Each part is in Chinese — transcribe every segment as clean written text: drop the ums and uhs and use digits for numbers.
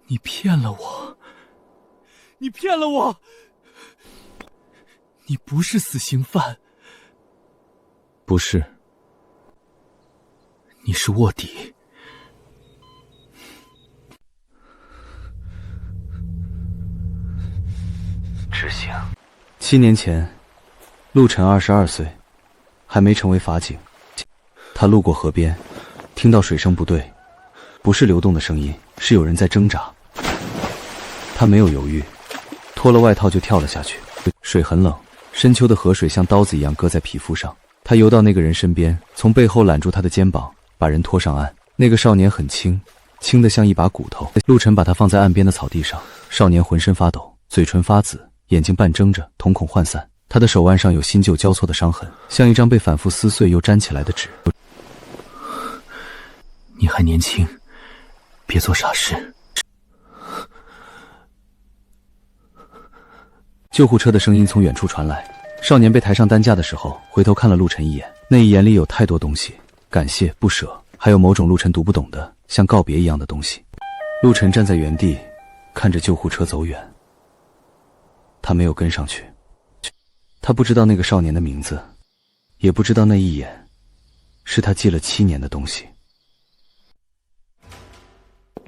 你骗了我！你骗了我！你不是死刑犯。不是。你是卧底。执行。7年前，陆晨22岁，还没成为法警。他路过河边，听到水声不对，不是流动的声音，是有人在挣扎。他没有犹豫，脱了外套就跳了下去。水很冷，深秋的河水像刀子一样割在皮肤上。他游到那个人身边，从背后揽住他的肩膀，把人拖上岸。那个少年很轻，轻得像一把骨头。陆晨把他放在岸边的草地上，少年浑身发抖，嘴唇发紫，眼睛半睁着，瞳孔涣散。他的手腕上有新旧交错的伤痕，像一张被反复撕碎又粘起来的纸。你还年轻，别做傻事。救护车的声音从远处传来，少年被抬上担架的时候，回头看了陆晨一眼，那一眼里有太多东西，感谢、不舍，还有某种陆晨读不懂的，像告别一样的东西。陆晨站在原地，看着救护车走远。他没有跟上去，他不知道那个少年的名字，也不知道那一眼是他记了7年的东西。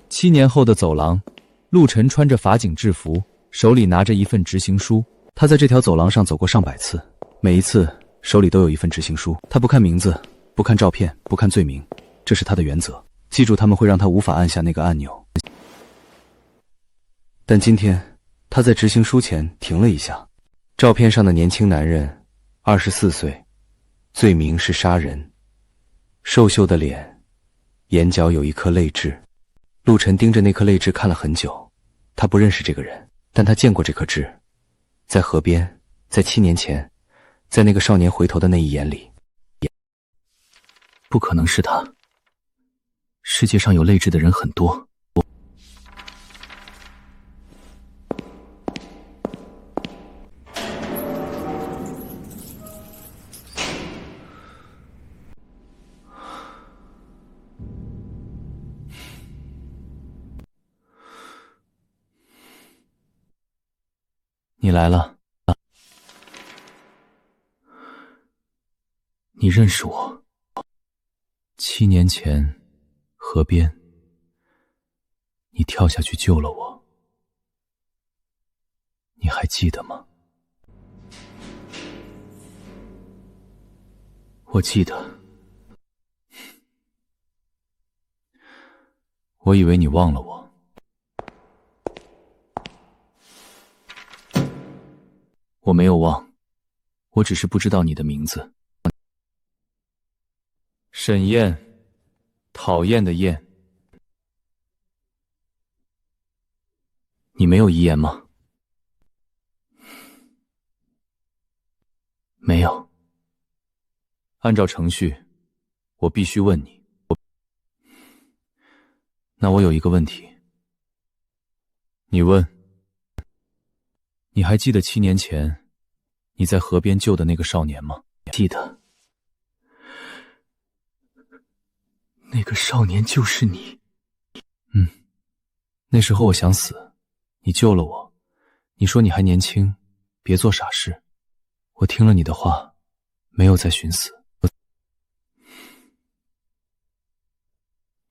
7年后的走廊，陆晨穿着法警制服，手里拿着一份执行书。他在这条走廊上走过上百次，每一次手里都有一份执行书。他不看名字，不看照片，不看罪名，这是他的原则。记住他们会让他无法按下那个按钮。但今天他在执行书前停了一下。照片上的年轻男人24岁，罪名是杀人，瘦秀的脸，眼角有一颗泪痣。陆晨盯着那颗泪痣看了很久，他不认识这个人，但他见过这颗痣，在河边，在7年前，在那个少年回头的那一眼里。不可能是他。世界上有泪痣的人很多。你来了。你认识我。7年前，河边，你跳下去救了我。你还记得吗？我记得。我以为你忘了我。我没有忘，我只是不知道你的名字。沈燕，讨厌的厌。你没有遗言吗？没有。按照程序，我必须问你。那我有一个问题。你问。你还记得7年前你在河边救的那个少年吗？记得。那个少年就是你。那时候我想死，你救了我。你说你还年轻，别做傻事。我听了你的话，没有再寻死。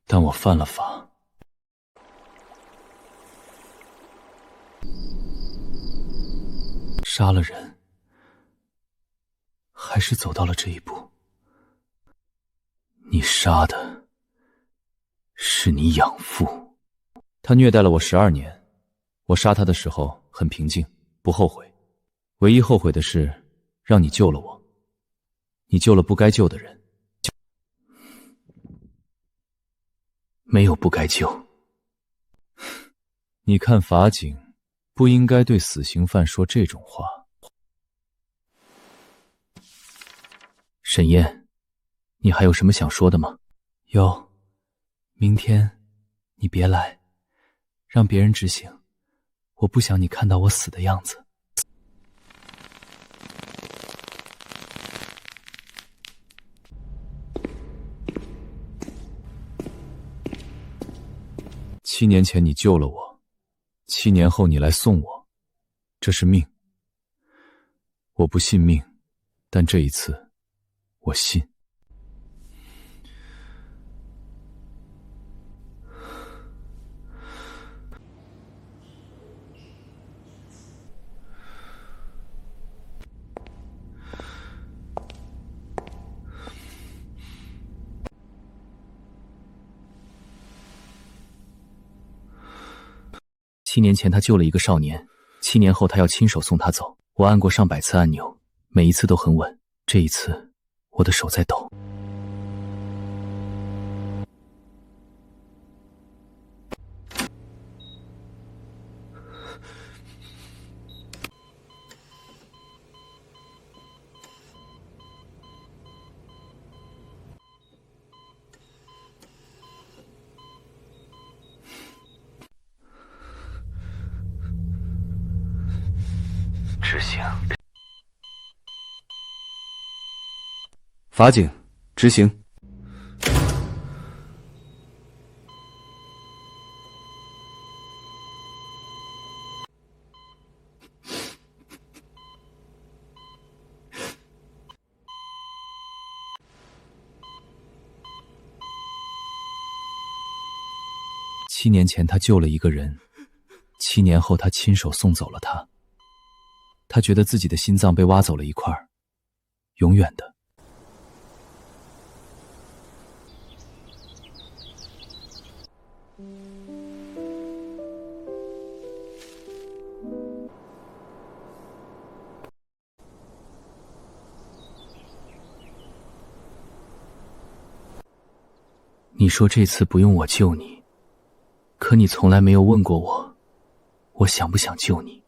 但我犯了法。杀了人，还是走到了这一步。你杀的是你养父。他虐待了我12年，我杀他的时候很平静，不后悔。唯一后悔的是让你救了我。你救了不该救的人。没有不该救。你看法警不应该对死刑犯说这种话。沈燕，你还有什么想说的吗？有。明天你别来，让别人执行。我不想你看到我死的样子。7年前你救了我， 7年后你来送我，这是命。我不信命，但这一次，我信。7年前他救了一个少年，7年后他要亲手送他走。我按过上百次按钮，每一次都很稳，这一次我的手在抖。执行。法警，执行。7年前他救了一个人，7年后他亲手送走了他。他觉得自己的心脏被挖走了一块，永远的。你说这次不用我救你，可你从来没有问过我，我想不想救你。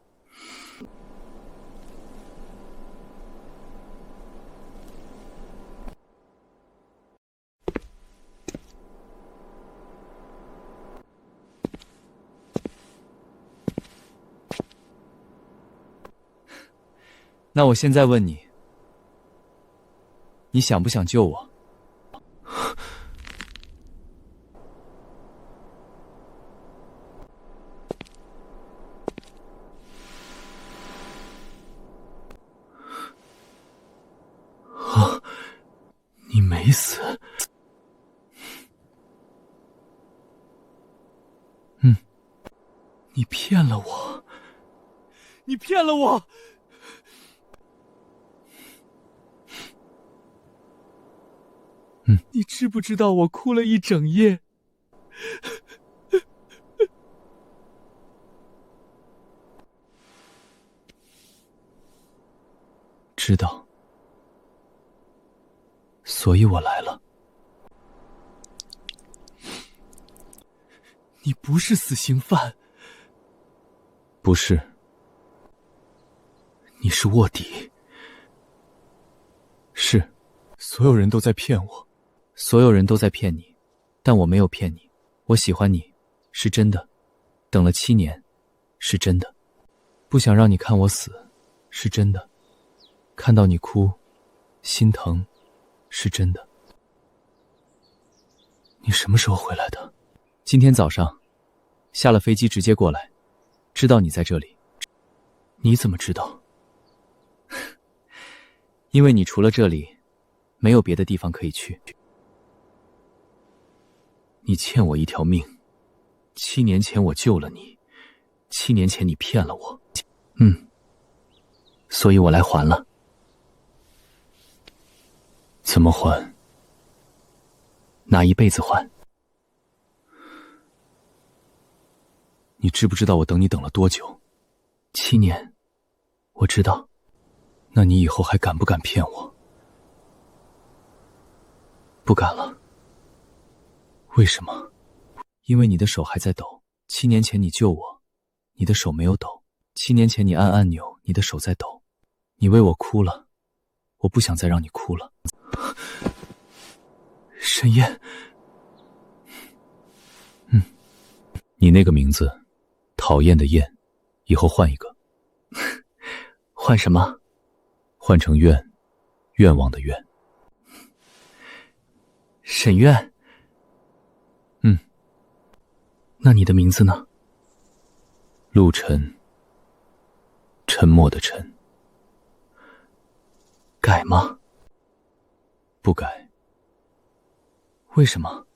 那我现在问你，你想不想救我？啊，你没死。你骗了我，你骗了我。你知不知道我哭了一整夜？知道，所以我来了。你不是死刑犯。不是。你是卧底。是，所有人都在骗我。所有人都在骗你，但我没有骗你。我喜欢你，是真的。等了7年，是真的。不想让你看我死，是真的。看到你哭，心疼，是真的。你什么时候回来的？今天早上，下了飞机直接过来，知道你在这里。你怎么知道？因为你除了这里，没有别的地方可以去。你欠我一条命。7年前我救了你，7年前你骗了我。所以我来还了。怎么还？拿一辈子还。你知不知道我等你等了多久？7年。我知道。那你以后还敢不敢骗我？不敢了。为什么？因为你的手还在抖。7年前你救我，你的手没有抖。7年前你按按钮，你的手在抖。你为我哭了，我不想再让你哭了。沈燕。你那个名字，讨厌的厌，以后换一个。换什么？换成愿，愿望的愿。沈愿。那你的名字呢？陆沉，沉默的沉。改吗？不改。为什么？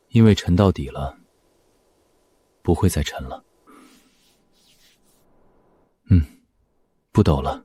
因为沉到底了，不会再沉了。不抖了。